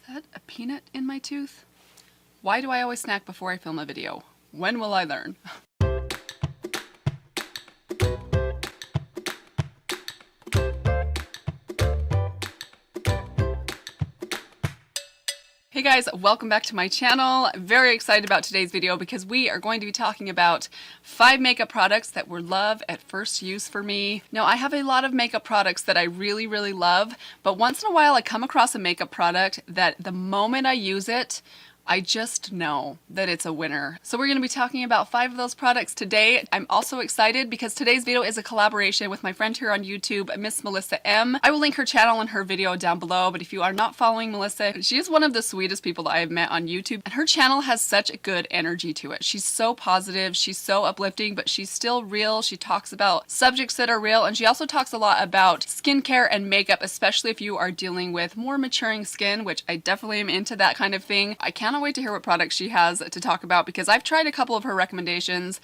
that a peanut in my tooth? Why do I always snack before I film a video? When will I learn? Hey guys, welcome back to my channel. Very excited about today's video because we are going to be talking about 5 makeup products that were love at first use for me. Now, I have a lot of makeup products that I really love, but once in a while I come across a makeup product that the moment I use it, I just know that it's a winner. So we're going to be talking about 5 of those products today. I'm also excited because today's video is a collaboration with my friend here on YouTube, Miss Melissa M. I will link her channel and her video down below, but if you are not following Melissa, she is one of the sweetest people that I have met on YouTube, and her channel has such a good energy to it. She's so positive, she's so uplifting, but she's still real. She talks about subjects that are real, and she also talks a lot about skincare and makeup, especially if you are dealing with more maturing skin, which I definitely am into that kind of thing. I cannot wait to hear what products she has to talk about because I've tried a couple of her recommendations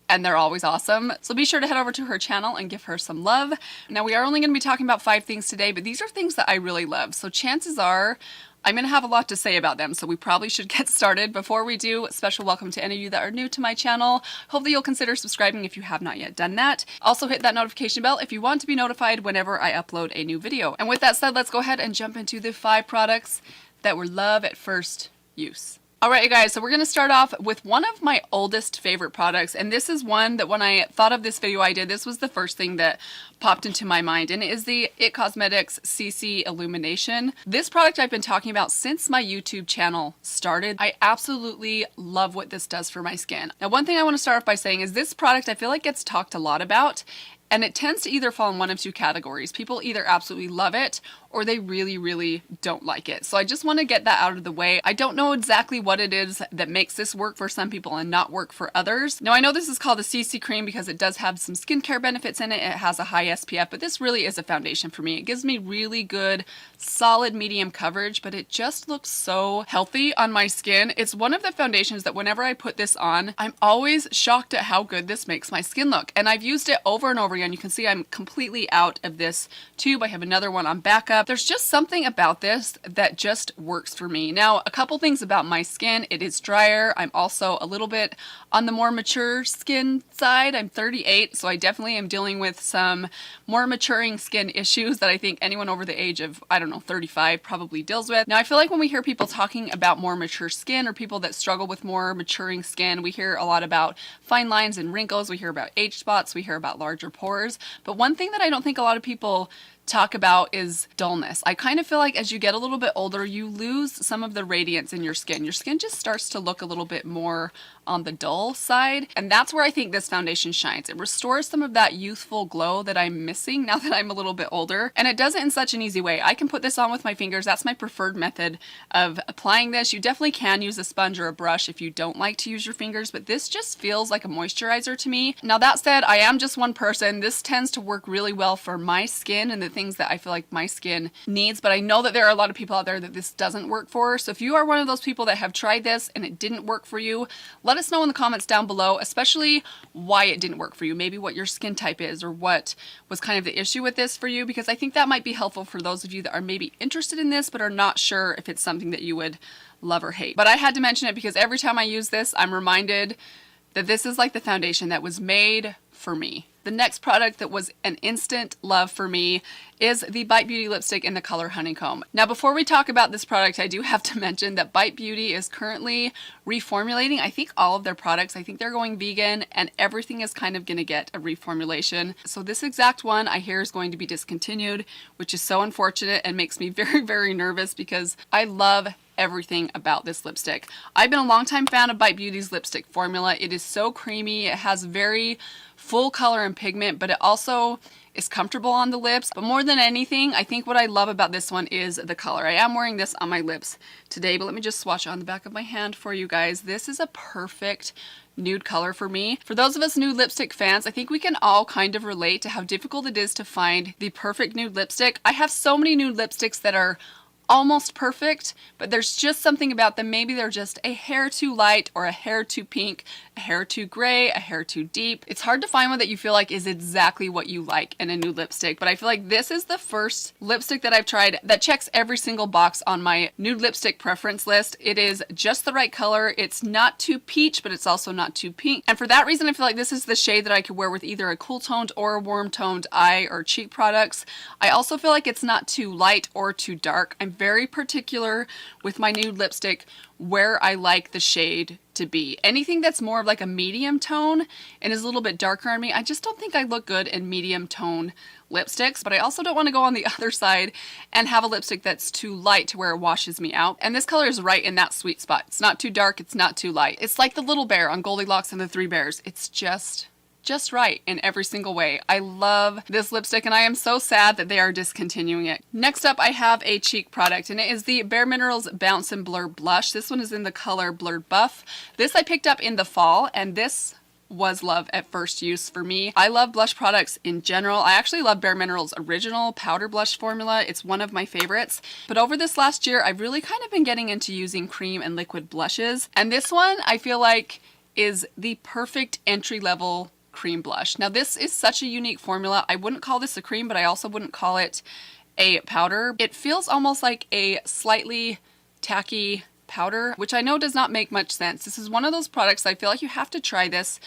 and they're always awesome. So be sure to head over to her channel and give her some love. Now, we are only going to be talking about 5 things today, but these are things that I really love. So chances are I'm going to have a lot to say about them, so we probably should get started. Before we do, special welcome to any of you that are new to my channel. Hopefully you'll consider subscribing if you have not yet done that. Also hit that notification bell if you want to be notified whenever I upload a new video. And with that said, let's go ahead and jump into the 5 products that were love at first use. Alright you guys, so we're going to start off with one of my oldest favorite products, and this is one that when I thought of this video idea, this was the first thing that popped into my mind, and it is the IT Cosmetics CC Illumination. This product I've been talking about since my YouTube channel started. I absolutely love what this does for my skin. Now, one thing I want to start off by saying is this product I feel like gets talked a lot about, and it tends to either fall in one of 2 categories. People either absolutely love it or they really don't like it. So I just want to get that out of the way. I don't know exactly what it is that makes this work for some people and not work for others. Now, I know this is called a CC cream because it does have some skincare benefits in it. It has a high SPF, but this really is a foundation for me. It gives me really good, solid medium coverage, but it just looks so healthy on my skin. It's one of the foundations that whenever I put this on, I'm always shocked at how good this makes my skin look. And I've used it over and over again. You can see I'm completely out of this tube. I have another one on backup. There's just something about this that just works for me. Now, a couple things about my skin. It is drier. I'm also a little bit on the more mature skin side. I'm 38, so I definitely am dealing with some more maturing skin issues that I think anyone over the age of, I don't know, 35 probably deals with. Now, I feel like when we hear people talking about more mature skin or people that struggle with more maturing skin, we hear a lot about fine lines and wrinkles. We hear about age spots. We hear about larger pores. But one thing that I don't think a lot of people talk about is dullness. I kind of feel like as you get a little bit older, you lose some of the radiance in your skin. Your skin just starts to look a little bit more on the dull side, and that's where I think this foundation shines. It restores some of that youthful glow that I'm missing now that I'm a little bit older, and it does it in such an easy way. I can put this on with my fingers. That's my preferred method of applying this. You definitely can use a sponge or a brush if you don't like to use your fingers, but this just feels like a moisturizer to me. Now, that said, I am just one person. This tends to work really well for my skin and the things that I feel like my skin needs, but I know that there are a lot of people out there that this doesn't work for. So if you are one of those people that have tried this and it didn't work for you, let us know in the comments down below, especially why it didn't work for you, maybe what your skin type is or what was kind of the issue with this for you, because I think that might be helpful for those of you that are maybe interested in this but are not sure if it's something that you would love or hate. But I had to mention it because every time I use this, I'm reminded that this is like the foundation that was made for me. The next product that was an instant love for me is the Bite Beauty lipstick in the color Honeycomb. Now, before we talk about this product, I do have to mention that Bite Beauty is currently reformulating, I think, all of their products. I think they're going vegan and everything is kind of going to get a reformulation. So this exact one I hear is going to be discontinued, which is so unfortunate and makes me very nervous because I love everything about this lipstick. I've been a longtime fan of Bite Beauty's lipstick formula. It is so creamy. It has very full color and pigment, but it also is comfortable on the lips. But more than anything, I think what I love about this one is the color. I am wearing this on my lips today, but let me just swatch it on the back of my hand for you guys. This is a perfect nude color for me. For those of us nude lipstick fans, I think we can all kind of relate to how difficult it is to find the perfect nude lipstick. I have so many nude lipsticks that are almost perfect, but there's just something about them. Maybe they're just a hair too light or a hair too pink, a hair too gray, a hair too deep. It's hard to find one that you feel like is exactly what you like in a nude lipstick, but I feel like this is the first lipstick that I've tried that checks every single box on my nude lipstick preference list. It is just the right color. It's not too peach, but it's also not too pink. And for that reason, I feel like this is the shade that I could wear with either a cool toned or a warm toned eye or cheek products. I also feel like it's not too light or too dark. I'm very particular with my nude lipstick where I like the shade to be. Anything that's more of like a medium tone and is a little bit darker on me, I just don't think I look good in medium tone lipsticks, but I also don't want to go on the other side and have a lipstick that's too light to where it washes me out. And this color is right in that sweet spot. It's not too dark, it's not too light. It's like the little bear on Goldilocks and the Three Bears. It's just right in every single way. I love this lipstick and I am so sad that they are discontinuing it. Next up, I have a cheek product and it is the Bare Minerals Bounce and Blur Blush. This one is in the color Blurred Buff. This I picked up in the fall and this was love at first use for me. I love blush products in general. I actually love Bare Minerals' original powder blush formula. It's one of my favorites. But over this last year, I've really kind of been getting into using cream and liquid blushes. And this one I feel like is the perfect entry-level cream blush. Now this is such a unique formula. I wouldn't call this a cream, but I also wouldn't call it a powder. It feels almost like a slightly tacky powder, which I know does not make much sense. This is one of those products I feel like you have to try this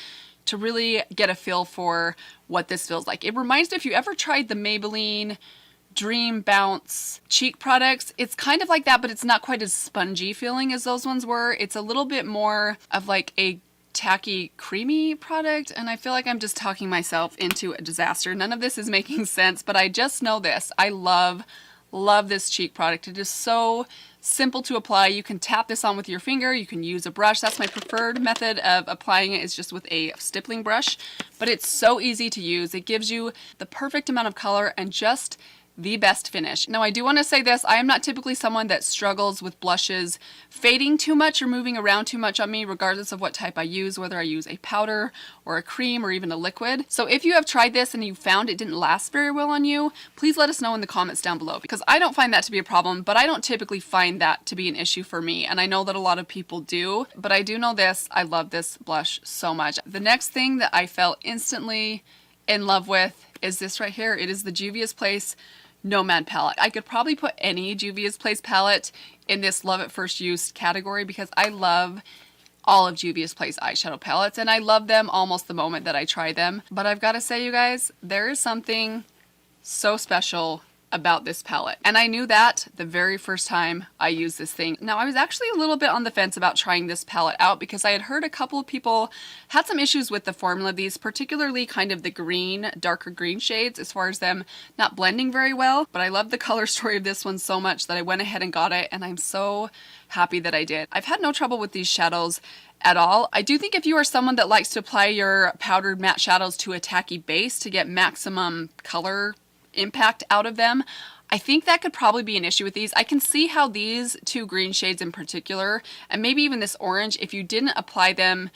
to really get a feel for what this feels like. It reminds me, if you ever tried the Maybelline Dream Bounce cheek products, it's kind of like that, but it's not quite as spongy feeling as those ones were. It's a little bit more of like a tacky creamy product, and I feel like I'm just talking myself into a disaster. None of this is making sense, but I just know this. I love this cheek product. It is so simple to apply. You can tap this on with your finger, you can use a brush. That's my preferred method of applying it, is just with a stippling brush, but it's so easy to use. It gives you the perfect amount of color and just the best finish. Now I do want to say this, I am not typically someone that struggles with blushes fading too much or moving around too much on me, regardless of what type I use, whether I use a powder or a cream or even a liquid. So if you have tried this and you found it didn't last very well on you, please let us know in the comments down below, because I don't find that to be a problem, but I don't typically find that to be an issue for me. And I know that a lot of people do, but I do know this, I love this blush so much. The next thing that I fell instantly in love with is this right here. It is the Juvia's Place Nomad palette. I could probably put any Juvia's Place palette in this love at first use category because I love all of Juvia's Place eyeshadow palettes and I love them almost the moment that I try them. But I've got to say, you guys, there is something so special about this palette. And I knew that the very first time I used this thing. Now I was actually a little bit on the fence about trying this palette out because I had heard a couple of people had some issues with the formula of these, particularly kind of the green, darker green shades as far as them not blending very well. But I love the color story of this one so much that I went ahead and got it and I'm so happy that I did. I've had no trouble with these shadows at all. I do think if you are someone that likes to apply your powdered matte shadows to a tacky base to get maximum color impact out of them, I think that could probably be an issue with these. I can see how these two green shades in particular, and maybe even this orange, if you didn't apply them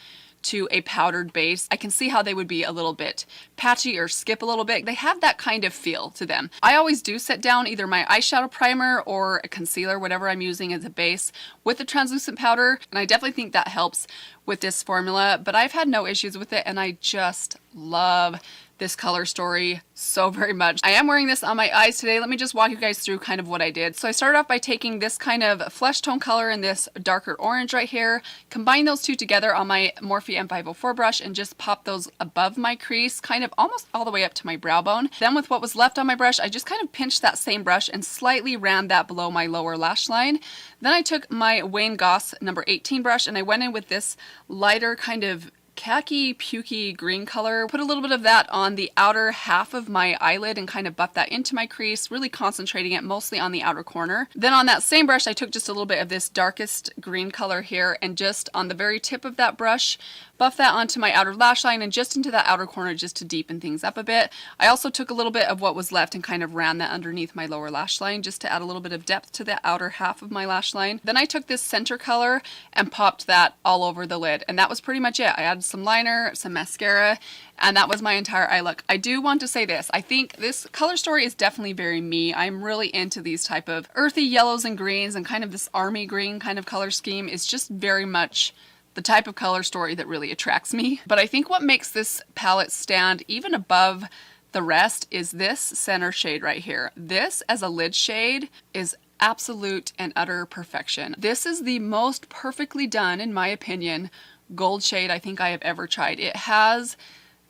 to a powdered base, I can see how they would be a little bit patchy or skip a little bit. They have that kind of feel to them. I always do set down either my eyeshadow primer or a concealer, whatever I'm using as a base, with the translucent powder, and I definitely think that helps with this formula, but I've had no issues with it and I just love this color story so very much. I am wearing this on my eyes today. Let me just walk you guys through kind of what I did. So I started off by taking this kind of flesh tone color and this darker orange right here, combine those two together on my Morphe M504 brush and just pop those above my crease, kind of almost all the way up to my brow bone. Then with what was left on my brush, I just kind of pinched that same brush and slightly ran that below my lower lash line. Then I took my Wayne Goss number 18 brush and I went in with this lighter kind of khaki pukey green color, put a little bit of that on the outer half of my eyelid and kind of buff that into my crease, really concentrating it mostly on the outer corner. Then on that same brush I took just a little bit of this darkest green color here and just on the very tip of that brush buff that onto my outer lash line and just into that outer corner just to deepen things up a bit. I also took a little bit of what was left and kind of ran that underneath my lower lash line just to add a little bit of depth to the outer half of my lash line. Then I took this center color and popped that all over the lid and that was pretty much it. I added some liner, some mascara, and that was my entire eye look. I do want to say this. I think this color story is definitely very me. I'm really into these type of earthy yellows and greens, and kind of this army green kind of color scheme is just very much the type of color story that really attracts me. But I think what makes this palette stand even above the rest is this center shade right here. This as a lid shade is absolute and utter perfection. This is the most perfectly done, in my opinion, gold shade I think I have ever tried. It has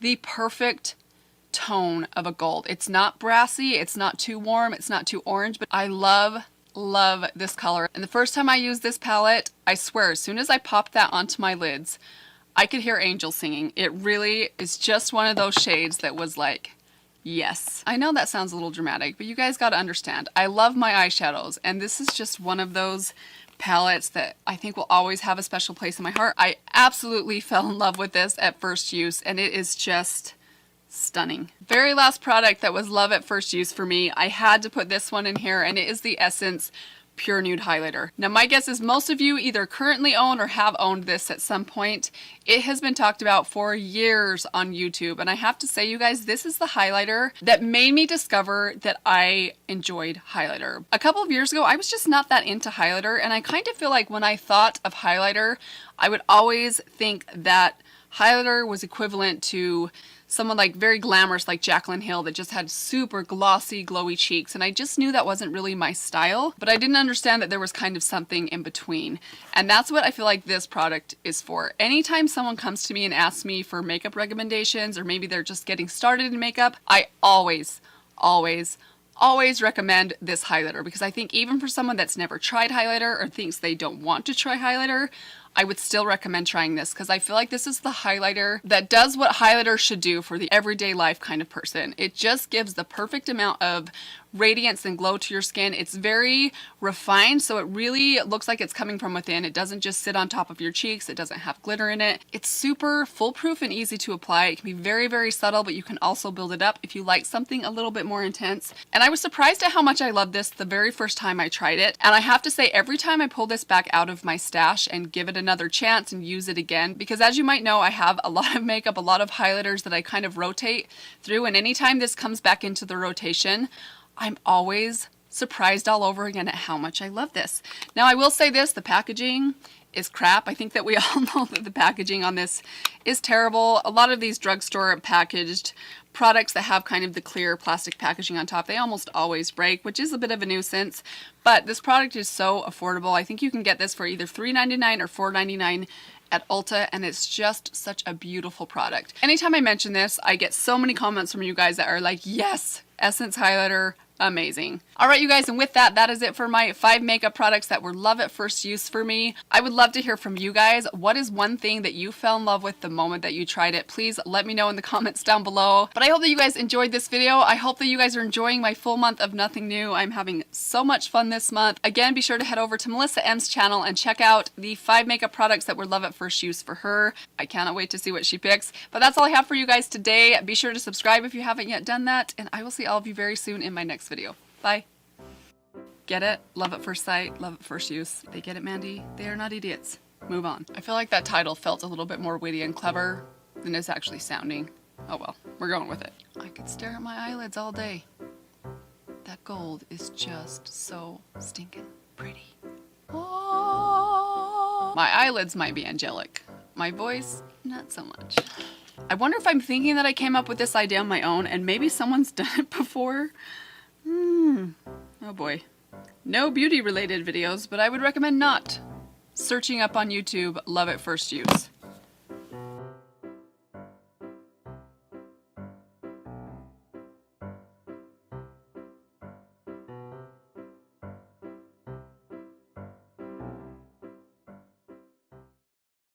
the perfect tone of a gold. It's not brassy, it's not too warm, it's not too orange, but I love this color. And the first time I used this palette, I swear, as soon as I popped that onto my lids, I could hear angels singing. It really is just one of those shades that was like, yes. I know that sounds a little dramatic, but you guys gotta understand, I love my eyeshadows, and this is just one of those palettes that I think will always have a special place in my heart. I absolutely fell in love with this at first use, and it is just stunning. Very last product that was love at first use for me, I had to put this one in here, and it is the Essence Pure Nude Highlighter. Now my guess is most of you either currently own or have owned this at some point. It has been talked about for years on YouTube, and I have to say, you guys, this is the highlighter that made me discover that I enjoyed highlighter. A couple of years ago, I was just not that into highlighter, and I kind of feel like when I thought of highlighter, I would always think that highlighter was equivalent to someone like very glamorous like Jaclyn Hill that just had super glossy, glowy cheeks, and I just knew that wasn't really my style, but I didn't understand that there was kind of something in between. And that's what I feel like this product is for. Anytime someone comes to me and asks me for makeup recommendations, or maybe they're just getting started in makeup, I always recommend this highlighter, because I think even for someone that's never tried highlighter or thinks they don't want to try highlighter, I would still recommend trying this, because I feel like this is the highlighter that does what highlighter should do for the everyday life kind of person. It just gives the perfect amount of radiance and glow to your skin. It's very refined, so it really looks like it's coming from within. It doesn't just sit on top of your cheeks. It doesn't have glitter in it. It's super foolproof and easy to apply. It can be very, very subtle, but you can also build it up if you like something a little bit more intense. And I was surprised at how much I loved this the very first time I tried it. And I have to say, every time I pull this back out of my stash and give it another chance and use it again, because as you might know, I have a lot of makeup, a lot of highlighters that I kind of rotate through, and anytime this comes back into the rotation, I'm always surprised all over again at how much I love this. Now I will say this, the packaging is crap. I think that we all know that the packaging on this is terrible. A lot of these drugstore packaged products that have kind of the clear plastic packaging on top, they almost always break, which is a bit of a nuisance. But this product is so affordable. I think you can get this for either $3.99 or $4.99 at Ulta, and it's just such a beautiful product. Anytime I mention this, I get so many comments from you guys that are like, yes, Essence highlighter, amazing. All right, you guys, and with that, that is it for my 5 makeup products that were love at first use for me. I would love to hear from you guys. What is one thing that you fell in love with the moment that you tried it? Please let me know in the comments down below. But I hope that you guys enjoyed this video. I hope that you guys are enjoying my full month of nothing new. I'm having so much fun this month. Again, be sure to head over to Melissa M's channel and check out the 5 makeup products that were love at first use for her. I cannot wait to see what she picks. But that's all I have for you guys today. Be sure to subscribe if you haven't yet done that, and I will see all of you very soon in my next video. Bye. Get it? Love at first sight, love at first use. They get it, Mandy? They are not idiots. Move on. I feel like that title felt a little bit more witty and clever than it's actually sounding. Oh well, we're going with it. I could stare at my eyelids all day. That gold is just so stinking pretty. Oh. My eyelids might be angelic. My voice, not so much. I wonder if I'm thinking that I came up with this idea on my own and maybe someone's done it before. Oh boy. No beauty related videos, but I would recommend not searching up on YouTube love at first use.